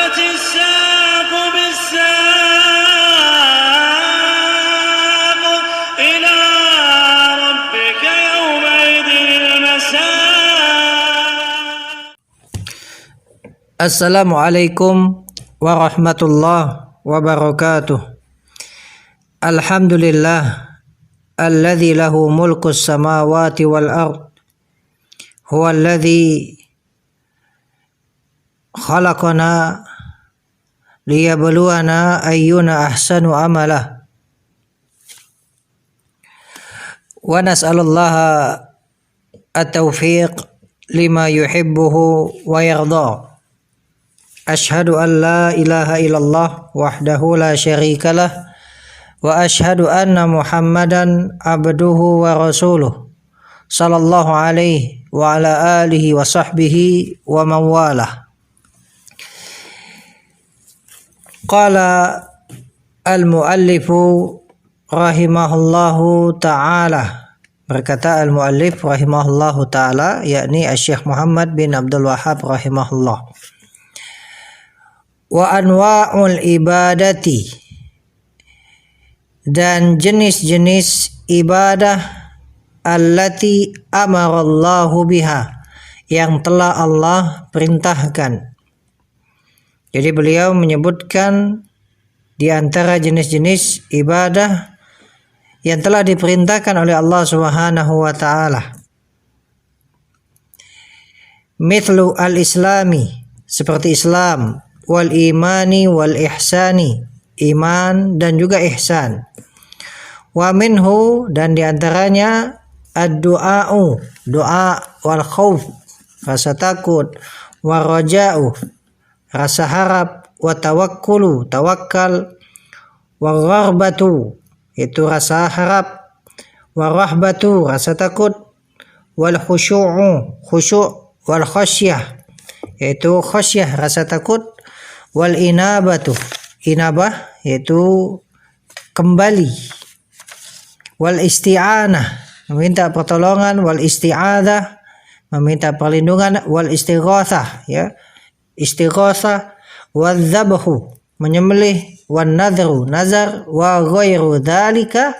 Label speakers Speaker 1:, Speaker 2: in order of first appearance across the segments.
Speaker 1: والتفت الساق بالساق إلى ربك يومئذ المساق.
Speaker 2: Assalamualaikum warahmatullahi wabarakatuh. Alhamdulillah alladzi lahu mulkus samawati wal ard. Huwa alladzi khalaqana liyabluwana ayyuna ahsanu amala. Wa nas'alullaha at-taufiq lima yuhibbuhu wa yarda. Ashhadu an la ilaha illallah wahdahu la syarikalah wa ashhadu anna Muhammadan abduhu wa rasuluh sallallahu alaihi wa ala alihi wa sahbihi wa man walah. Qala al-muallifu rahimahullahu ta'ala, berkata al-muallif rahimahullahu ta'ala, yakni Syekh Muhammad bin Abdul Wahhab rahimahullah. Wa anwa'ul ibadati, dan jenis-jenis ibadah allati amarallahu biha, yang telah Allah perintahkan. Jadi beliau menyebutkan di antara jenis-jenis ibadah yang telah diperintahkan oleh Allah Subhanahu wa taala. Mithlu al-islami, seperti Islam, wal imani wal ihsani, iman dan juga ihsan. Wa minhu, dan diantaranya ad-du'a'u, doa, wal khauf, rasa takut, wa raja'u, rasa harap, wa tawakkulu, tawakal, wa gharbatu, itu rasa harap, wa rahbatu, rasa takut, wal khusyu'u, khusyuk, wal khasyah, yaitu khasyah, rasa takut, wal inabatu, inabah, yaitu kembali, wal isti'anah, meminta pertolongan, wal isti'adzah, meminta perlindungan, wal istighatsah, ya, istighatsah, wal dzabhu, menyembelih, wan nadhru, nazar, wa ghairu dzalika,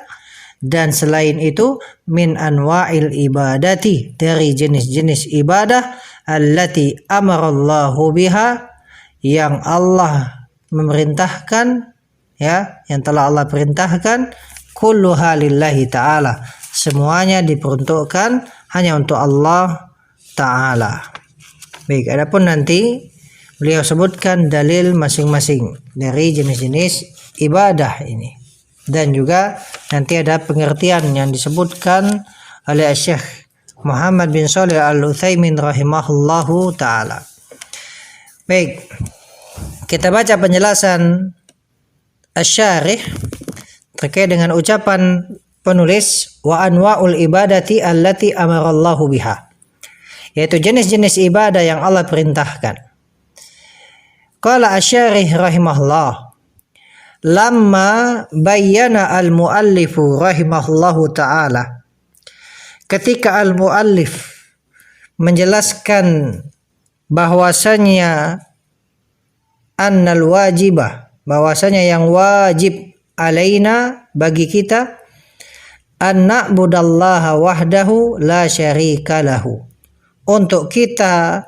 Speaker 2: dan selain itu, min anwa'il ibadati, dari jenis-jenis ibadah, allati amarallahu biha, yang Allah memerintahkan, ya, yang telah Allah perintahkan, kulluha lillahi ta'ala, semuanya diperuntukkan hanya untuk Allah ta'ala. Baik, adapun nanti beliau sebutkan dalil masing-masing dari jenis-jenis ibadah ini, dan juga nanti ada pengertian yang disebutkan oleh Syekh Muhammad bin Shalih Al-Utsaimin rahimahullahu ta'ala. Baik, kita baca penjelasan asy-syarih terkait dengan ucapan penulis, wa anwa'ul ibadati allati amarallahu biha, yaitu jenis-jenis ibadah yang Allah perintahkan. Qala asy-syarih rahimahullah, lamma bayyana al-muallifu rahimahullahu ta'ala, ketika al-muallif menjelaskan bahwasanya annal wajibah, bahwasanya yang wajib alaina, bagi kita, an na'budallaha wahdahu la syarika lahu, untuk kita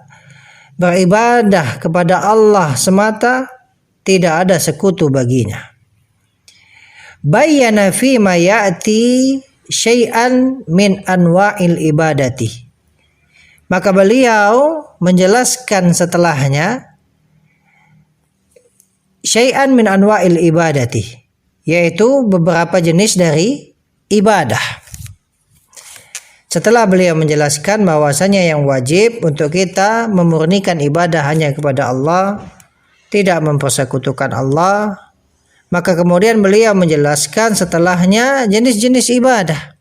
Speaker 2: beribadah kepada Allah semata, tidak ada sekutu baginya. Bayyana fi ma ya'ti syai'an min anwa'il ibadati, maka beliau menjelaskan setelahnya syai'an min anwa'il ibadati, yaitu beberapa jenis dari ibadah. Setelah beliau menjelaskan bahwasanya yang wajib untuk kita memurnikan ibadah hanya kepada Allah, tidak mempersekutukan Allah, maka kemudian beliau menjelaskan setelahnya jenis-jenis ibadah.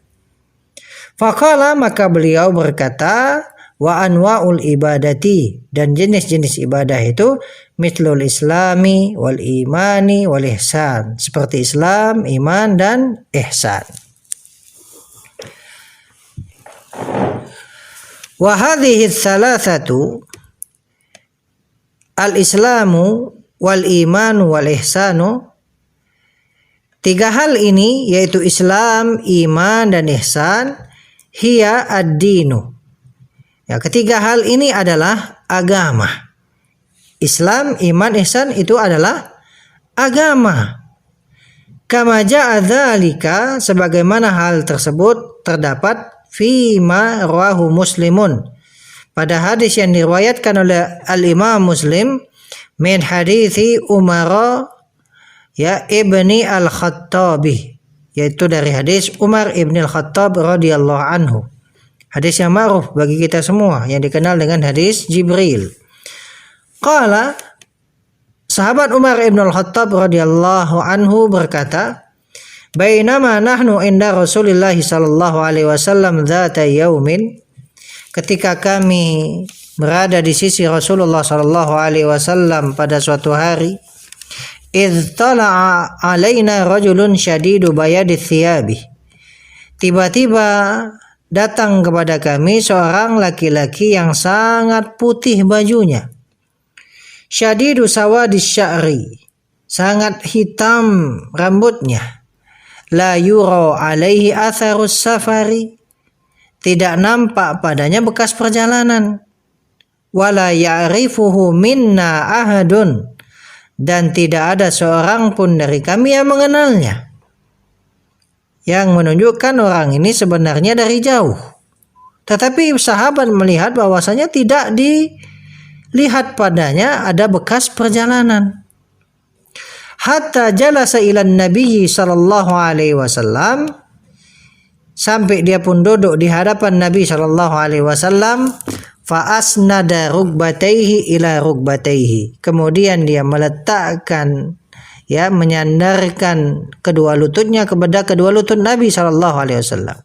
Speaker 2: Faqala, maka beliau berkata, wa anwa'ul ibadati, dan jenis-jenis ibadah itu mithlul islami wal imani wal ihsan, seperti Islam, iman dan ihsan. Wa hadhihi thalathatu, al-islamu wal imanu wal ihsanu. Tiga hal ini yaitu Islam, iman dan ihsan, hiya ad-dinu. Ya, ketiga hal ini adalah agama. Islam, iman, ihsan itu adalah agama. Kama ja'a dzalika, sebagaimana hal tersebut terdapat fima rawahu Muslimun, pada hadis yang diriwayatkan oleh Al-Imam Muslim min hadithi Umar ibni al-Khattabi, yaitu dari hadis Umar ibni al-Khattab radhiyallahu anhu. Hadis yang ma'ruf bagi kita semua yang dikenal dengan hadis Jibril. Qala, sahabat Umar ibn al-Khattab radhiyallahu anhu berkata, bainama nahnu inda Rasulillah sallallahu alaihi wasallam dzata yaumin, ketika kami berada di sisi Rasulullah sallallahu alaihi wasallam pada suatu hari, idz tala'a alaina rajulun syadidu bayadi thiyabi, tiba-tiba datang kepada kami seorang laki-laki yang sangat putih bajunya, syadidu sawadis sya'ri, sangat hitam rambutnya, la yura alaihi atharus safari, tidak nampak padanya bekas perjalanan, wala ya'rifuhu minna ahadun, dan tidak ada seorang pun dari kami yang mengenalnya, yang menunjukkan orang ini sebenarnya dari jauh. Tetapi sahabat melihat bahwasanya tidak dilihat padanya ada bekas perjalanan. Hatta jalasa ilan Nabi sallallahu alaihi wasallam, sampai dia pun duduk di hadapan Nabi sallallahu alaihi wasallam. Fa asnada rukbataihi ila rukbataihi, kemudian dia meletakkan, menyandarkan kedua lututnya kepada kedua lutut Nabi sallallahu alaihi wasallam.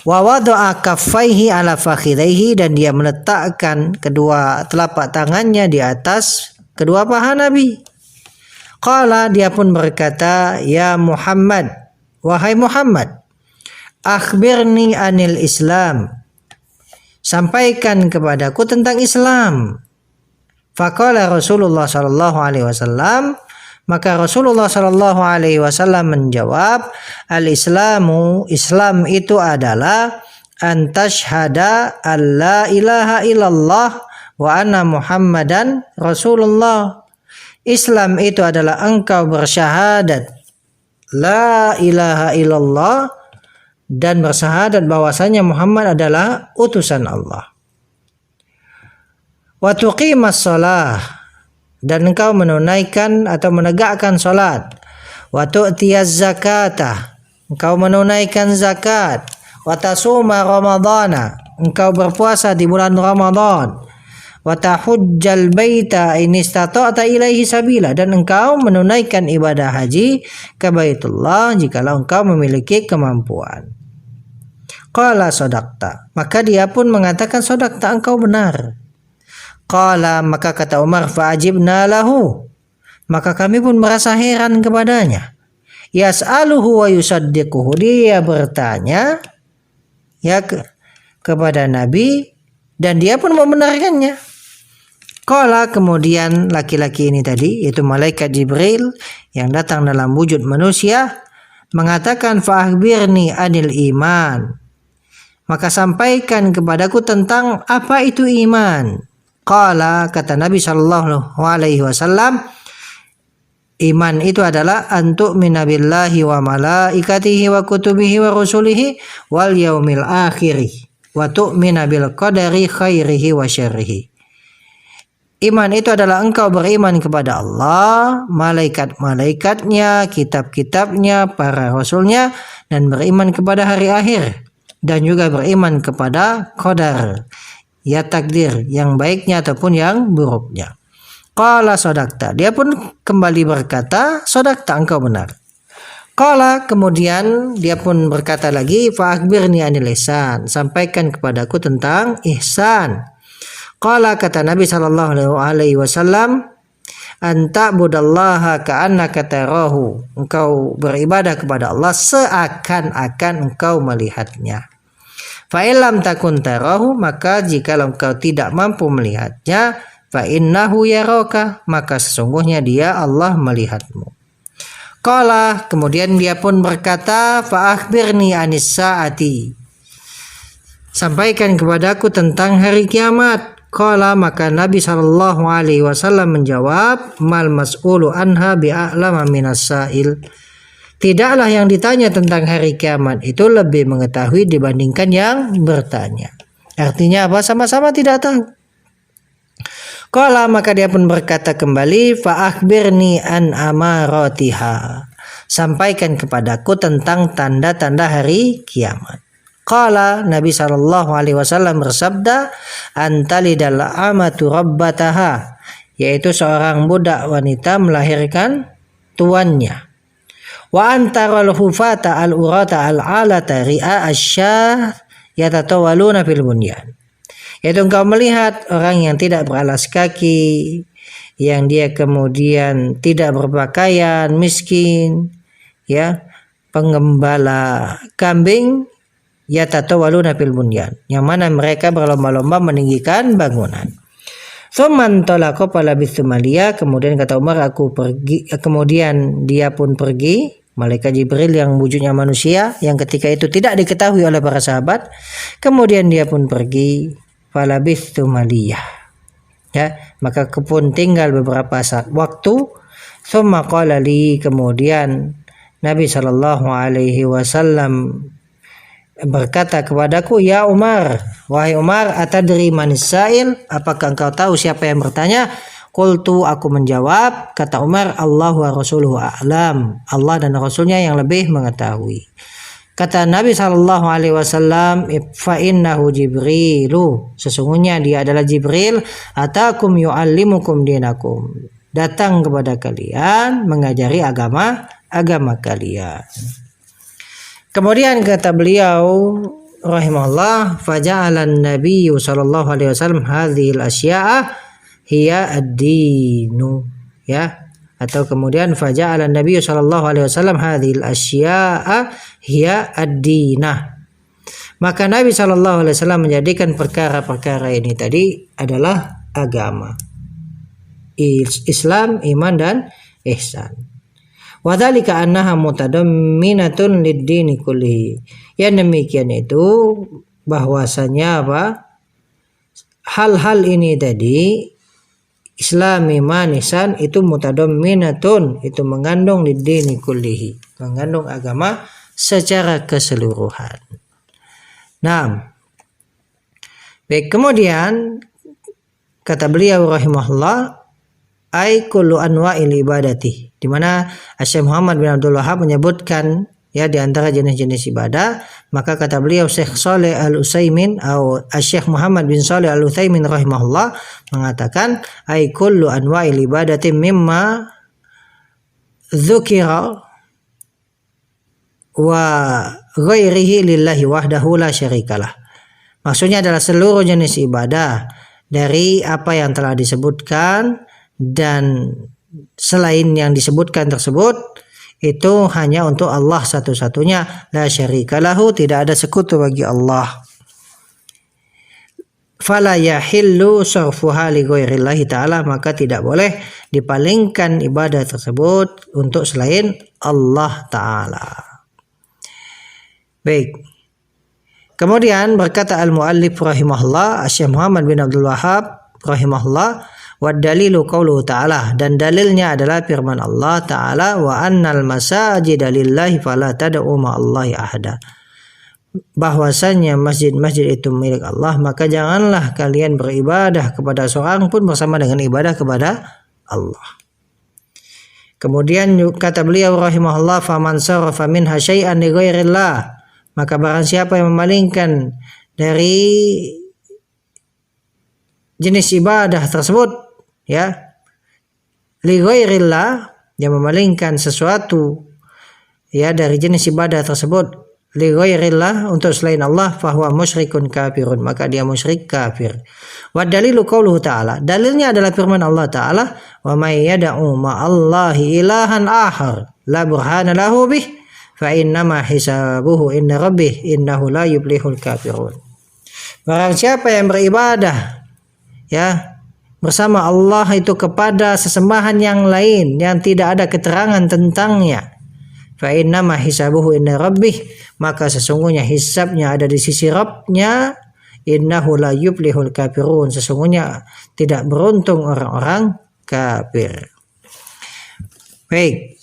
Speaker 2: Wa wada'a kaffaihi ala fakhidaihi, dan dia meletakkan kedua telapak tangannya di atas kedua paha Nabi. Qala, dia pun berkata, ya Muhammad, wahai Muhammad, akhbirni anil Islam, sampaikan kepadaku tentang Islam. Faqala Rasulullah sallallahu alaihi wasallam, maka Rasulullah sallallahu alaihi wasallam menjawab, al-Islamu, Islam itu adalah an tashhada alla ilaha illallah wa anna Muhammadan Rasulullah. Islam itu adalah engkau bersyahadat la ilaha illallah, dan bersyahadat bahwasanya Muhammad adalah utusan Allah. Wa tuqimas shalah, dan engkau menunaikan atau menegakkan salat. Wa tu'tiyaz zakata, engkau menunaikan zakat. Wa tasuma ramadhana, engkau berpuasa di bulan Ramadan. Wa tahujjal baita in istata'ta ilaihi sabila, dan engkau menunaikan ibadah haji ke Baitullah jikalau engkau memiliki kemampuan. Qala sadaqta, maka dia pun mengatakan sadaqta, engkau benar. Qala, maka kata Umar, fa'ajibna lahu, maka kami pun merasa heran kepadanya. Yas'aluhu wa yusaddiquhu, dia bertanya kepada Nabi dan dia pun membenarkannya. Qala, kemudian laki-laki ini tadi, yaitu malaikat Jibril yang datang dalam wujud manusia, mengatakan fa'akhbirni anil iman, maka sampaikan kepadaku tentang apa itu iman. Qala, kata Nabi sallallahu alaihi wasallam, iman itu adalah antu'mina billahi wa malaikatihi wa kutubihi wa rusulihi wal yaumil akhiri wa tu'mina bil qadari khairihi wa syarrihi. Iman itu adalah engkau beriman kepada Allah, malaikat-malaikatnya, kitab-kitabnya, para rasulnya, dan beriman kepada hari akhir, dan juga beriman kepada qadar, takdir, yang baiknya ataupun yang buruknya. Qala sadaqta, dia pun kembali berkata, sadaqta, engkau benar. Qala, kemudian dia pun berkata lagi, fa akhbirni anil ihsan, sampaikan kepadaku tentang ihsan. Qala, kata Nabi sallallahu alaihi wasallam, anta budallaha ka'annaka tarahu, engkau beribadah kepada Allah seakan-akan engkau melihatnya. Fa illam takun tarahu, maka jika engkau tidak mampu melihatnya, fa innahu yaraka, maka sesungguhnya dia Allah melihatmu. Qala, kemudian dia pun berkata, fa akhbirni anis saati, sampaikan kepadaku tentang hari kiamat. Qala, maka Nabi sallallahu alaihi wasallam menjawab, mal mas'ulu anha bi'a'lama minas sa'il, tidaklah yang ditanya tentang hari kiamat itu lebih mengetahui dibandingkan yang bertanya. Artinya apa? Sama-sama tidak tahu. Qala, maka dia pun berkata kembali, fa akhbirni an amaratiha, sampaikan kepadaku tentang tanda-tanda hari kiamat. Qala, Nabi sallallahu alaihi wasallam bersabda, antalidal amatu rabbataha, yaitu seorang budak wanita melahirkan tuannya. Wa antaral hufata al-urata al-alata ri'a asyah yatatawaluna fil bunyan, yaitu engkau melihat orang yang tidak beralas kaki, yang dia kemudian tidak berpakaian, miskin, ya, penggembala kambing, yatatawaluna fil bunyan, yang mana mereka berlomba-lomba meninggikan bangunan. Tsumman talaqa falabithu maliya, kemudian kata Umar, aku pergi, kemudian dia pun pergi, malaikat Jibril yang wujudnya manusia, yang ketika itu tidak diketahui oleh para sahabat, kemudian dia pun pergi, falabithu maliya, ya, maka pun tinggal beberapa saat waktu. Tsumma qala li, kemudian Nabi sallallahu alaihi wasallam berkata kepadaku, ya Umar, wahai Umar, atadri manis sa'il, apakah engkau tahu siapa yang bertanya? Qultu, aku menjawab, kata Umar, Allah wa rasuluhu a'lam, Allah dan Rasulnya yang lebih mengetahui. Kata Nabi sallallahu alaihi wasallam, fa innahu Jibrilu, sesungguhnya dia adalah Jibril, atakum yu'allimukum dinakum, datang kepada kalian mengajari agama kalian. Kemudian kata beliau rahimahullah, faja'alan nabiyyu sallallahu alaihi wasallam hadhil asya'a hiya ad-dinu, ya, atau kemudian faja'alan nabiyyu sallallahu alaihi wasallam hadhil asya'a hiya ad-dinah, maka Nabi sallallahu alaihi wasallam menjadikan perkara-perkara ini tadi adalah agama, Islam, iman dan ihsan. Wadzalika annaha mutadamminatun lid-dini kullihi, yang demikian itu bahwasanya apa, hal-hal ini tadi, Islam, iman, ihsan, itu mutadamminatun, itu mengandung lid-dini kullihi, mengandung agama secara keseluruhan. Nah, baik, kemudian kata beliau rahimahullah, ai kullu anwa'il ibadati, di mana Syekh Muhammad bin Abdul Wahhab menyebutkan, ya, di antara jenis-jenis ibadah, maka kata beliau Syekh Shalih Al-Utsaimin atau Syekh Muhammad bin Shalih Al-Utsaimin rahimahullah mengatakan, ai kullu anwa'il ibadati mimma dzukira wa ghairihi lillahi wahdahu la syarikalah. Maksudnya adalah seluruh jenis ibadah dari apa yang telah disebutkan dan selain yang disebutkan tersebut itu hanya untuk Allah satu-satunya, la syarika lahu, tidak ada sekutu bagi Allah. Fala yahillu sarfuha li ghairillahi ta'ala, maka tidak boleh dipalingkan ibadah tersebut untuk selain Allah Ta'ala. Baik, kemudian berkata al-muallif rahimahullah, Syekh Muhammad bin Abdul Wahhab rahimahullah, wa dalilu qauluhu ta'ala, dan dalilnya adalah firman Allah Ta'ala, wa annal masajida lillahi fala tad'u ma'allahi ahada, bahwasanya masjid-masjid itu milik Allah, maka janganlah kalian beribadah kepada seorang pun bersama dengan ibadah kepada Allah. Kemudian kata beliau rahimahullah, faman sarafa minha syai'an li ghairillah, maka barang siapa yang memalingkan dari jenis ibadah tersebut, ya, li ghairillah, yang memalingkan sesuatu, ya, dari jenis ibadah tersebut li ghairillah, untuk selain Allah, fahuwa musyrikun kafirun, maka dia musyrik kafir. Wa dalilu qauluhu ta'ala, dalilnya adalah firman Allah Ta'ala, wa may yad'u ma'allahi ilahan akhar la burhana lahu bih fa innama hisabuhu inna rabbih innahu la yuflihul kafirun. Barang siapa yang beribadah, ya, bersama Allah itu kepada sesembahan yang lain yang tidak ada keterangan tentangnya, fa innama hisabuhu inda rabbih, maka sesungguhnya hisabnya ada di sisi Rabb-nya. Innahu la yuflihul kafirun, sesungguhnya tidak beruntung orang-orang kafir. Baik.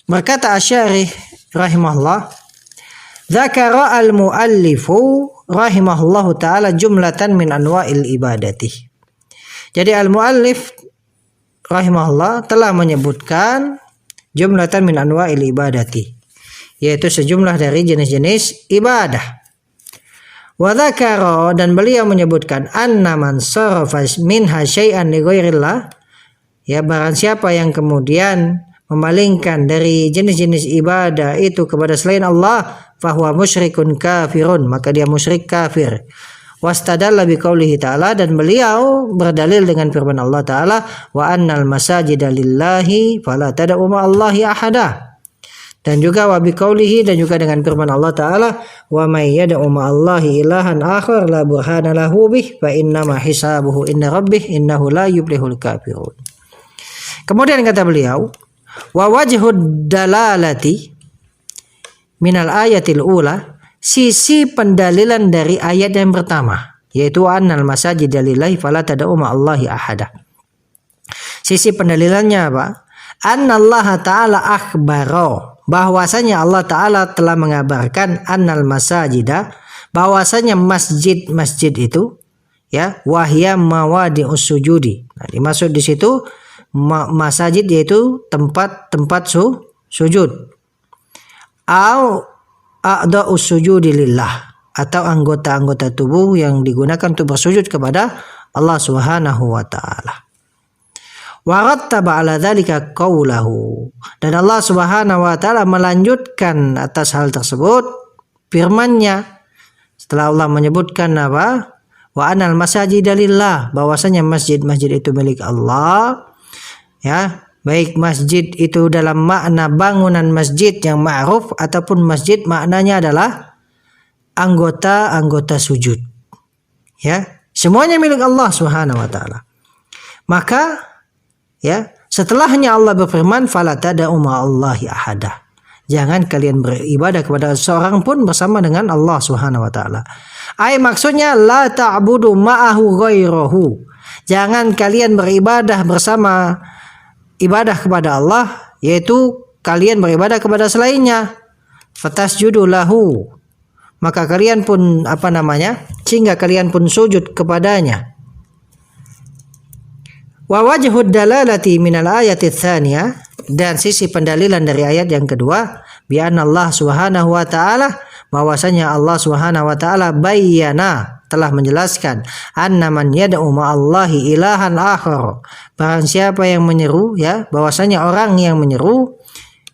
Speaker 2: Berkata Asy-Syarih rahimahullah, dzakara al-muallifu rahimahullahu taala jumlatan min anwa'il ibadati. Jadi al-muallif rahimahullah telah menyebutkan jumlatan min anwa'il ibadati, yaitu sejumlah dari jenis-jenis ibadah. Wa dzakara, dan beliau menyebutkan anna man sarafa minha syai'an li ghairillah, ya barang siapa yang kemudian memalingkan dari jenis-jenis ibadah itu kepada selain Allah, fahuwa musyrikun kafirun, maka dia musyrik kafir. Wastadalla biqaulihi ta'ala, dan beliau berdalil dengan firman Allah Ta'ala, wa annal masajida lillahi fala tad'u ma'allahi ahada. Dan juga wa biqaulihi, dan juga dengan firman Allah Ta'ala, wa may yad'u ma'allahi ilahan akhar la burhana lahu bih fa innama hisabuhu inna rabbih innahu la yuflihul kafirun. Kemudian kata beliau, wa wajhud dalalati minal ayatil ula, sisi pendalilan dari ayat yang pertama, yaitu annal masajida lillahi fala tad'u ma'allahi ahada. Sisi pendalilannya apa? Annallaha ta'ala akhbaro, bahwasanya Allah Ta'ala telah mengabarkan annal masajida, bahwasanya masjid-masjid itu, ya, wahya mawadi'us sujudi. Nah, dimaksud di situ masajid yaitu tempat-tempat sujud. Au a'dha'us sujudi lillah, atau anggota-anggota tubuh yang digunakan untuk bersujud kepada Allah Subhanahu wa taala. Wa rattaba 'ala dzalika qaulahu, dan Allah Subhanahu wa taala melanjutkan atas hal tersebut firman-Nya setelah Allah menyebutkan apa? Wa anal masajida lillah, bahwasanya masjid-masjid itu milik Allah, ya, baik masjid itu dalam makna bangunan masjid yang ma'ruf ataupun masjid maknanya adalah anggota-anggota sujud, ya, semuanya milik Allah Subhanahu wa taala. Maka, ya, setelahnya Allah berfirman fala tad'u ma'allahi ahada, jangan kalian beribadah kepada seorang pun bersama dengan Allah Subhanahu wa taala. Maksudnya la ta'budu ma'ahu ghairahu, jangan kalian beribadah bersama ibadah kepada Allah, yaitu kalian beribadah kepada selainnya. Fatasjudu lahu, maka kalian pun sehingga kalian pun sujud kepadanya. Wa wajhud dalalati minal ayati tsaniyah, dan sisi pendalilan dari ayat yang kedua, bi anna Allah Subhanahu wa taala, bahwasanya Allah Subhanahu wa taala bayyana, telah menjelaskan, anna man yad'u ma'allahi ilahan akhar, barang siapa yang menyeru, ya, bahwasanya orang yang menyeru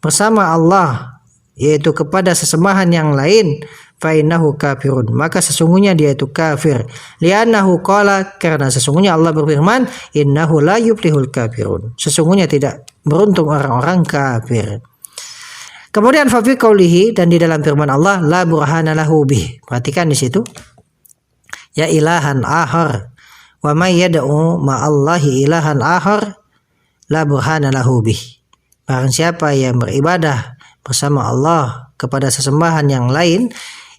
Speaker 2: bersama Allah, yaitu kepada sesembahan yang lain, fa innahu kafirun, maka sesungguhnya dia itu kafir. Li'annahu qala, karena sesungguhnya Allah berfirman, innahu la yuflihul kafirun, sesungguhnya tidak beruntung orang-orang kafir. Kemudian fa fi qaulihi, dan di dalam firman Allah, la burhana lahu bih, perhatikan di situ, ya, ilahan akhar, wa may yad'u ma'allahi ilahan akhar la burhana lahu bih, barang siapa yang beribadah bersama Allah kepada sesembahan yang lain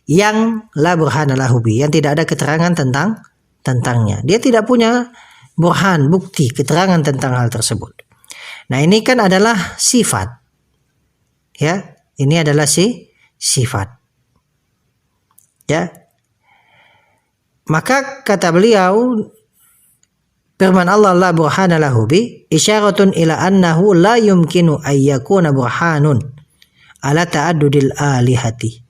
Speaker 2: yang la burhana lahu bih, yang tidak ada keterangan tentangnya, dia tidak punya burhan, bukti, keterangan tentang hal tersebut. Nah, ini kan adalah sifat, ya, ini adalah sifat, ya. Maka kata beliau, firman Allah la burhana lahu bi isyaratun ila annahu la yumkinu ayyakuna burhanun ala ta'addudil alihati.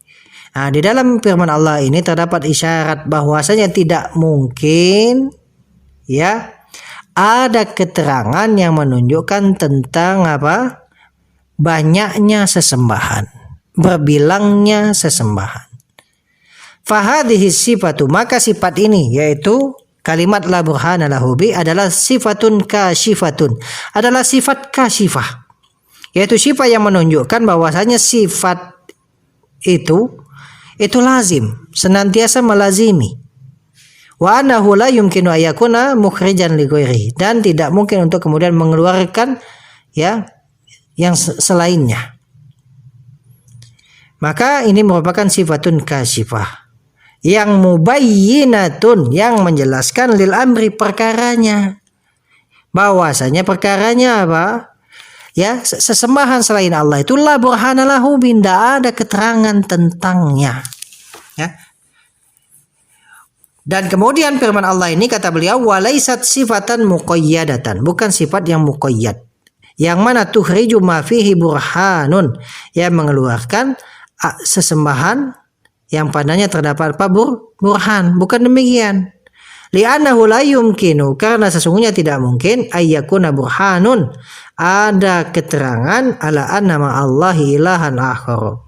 Speaker 2: Nah, di dalam firman Allah ini terdapat isyarat bahwasanya tidak mungkin, ya, ada keterangan yang menunjukkan tentang apa? Banyaknya sesembahan, berbilangnya sesembahan. Fahadhihi sifatu, maka sifat ini, yaitu kalimat la burhana lahu bi, adalah sifatun kasyifatun, adalah sifat kasyifah, yaitu sifat yang menunjukkan bahwasanya sifat itu lazim, senantiasa melazimi. Wa annahu la yumkinu ayakuna mukhrijan li ghairihi, dan tidak mungkin untuk kemudian mengeluarkan ya yang selainnya. Maka ini merupakan sifatun kasifah yang mubayyinatun, yang menjelaskan lil amri, perkaranya. Bahwasanya perkaranya apa? Ya, sesembahan selain Allah itu la burhana lahu, tidak ada keterangan tentangnya. Ya. Dan kemudian firman Allah ini, kata beliau, walaisat sifatan muqayyadatan, bukan sifat yang muqayyad, yang mana tuhriju ma fihi burhanun, yang mengeluarkan sesembahan yang padanya terdapat apa? Burhan. Bukan demikian. Li'annahu la yumkinu, karena sesungguhnya tidak mungkin ayyakuna burhanun, ada keterangan ala anna ma'allahi ilahan akhar,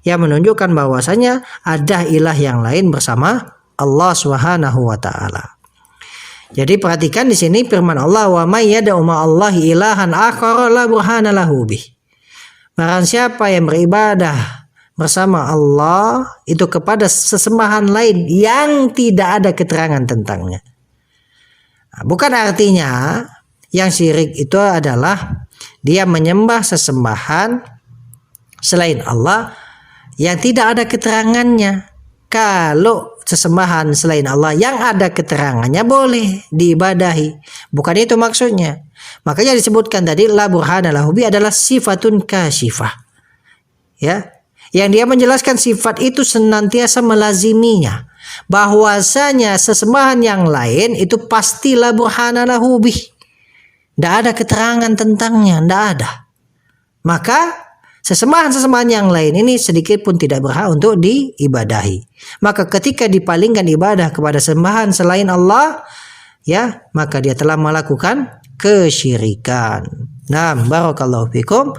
Speaker 2: yang menunjukkan bahwasanya ada ilah yang lain bersama Allah Subhanahu wa taala. Jadi perhatikan di sini firman Allah, wa may yad'u ma'allahi ilahan akhar la burhana lahu bih. Barang siapa yang beribadah bersama Allah itu kepada sesembahan lain yang tidak ada keterangan tentangnya. Bukan artinya yang syirik itu adalah dia menyembah sesembahan selain Allah yang tidak ada keterangannya. Kalau sesembahan selain Allah yang ada keterangannya boleh diibadahi. Bukan itu maksudnya. Makanya disebutkan tadi la burhana lahu bi adalah sifatun kasyifah. Ya. Yang dia menjelaskan sifat itu senantiasa melaziminya. Bahwasanya sesembahan yang lain itu pasti la burhana lahu bih. Tidak ada keterangan tentangnya, tidak ada. Maka sesembahan-sesembahan yang lain ini sedikit pun tidak berhak untuk diibadahi. Maka ketika dipalingkan ibadah kepada sembahan selain Allah, ya, maka dia telah melakukan kesyirikan. Nah, barakallahu fikum.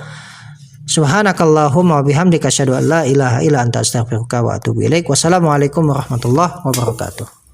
Speaker 2: Subhanakallahumma wa bihamdika asyhadu an la ilaha illa anta astaghfiruka wa atubu ilaik. Wassalamualaikum warahmatullahi wabarakatuh.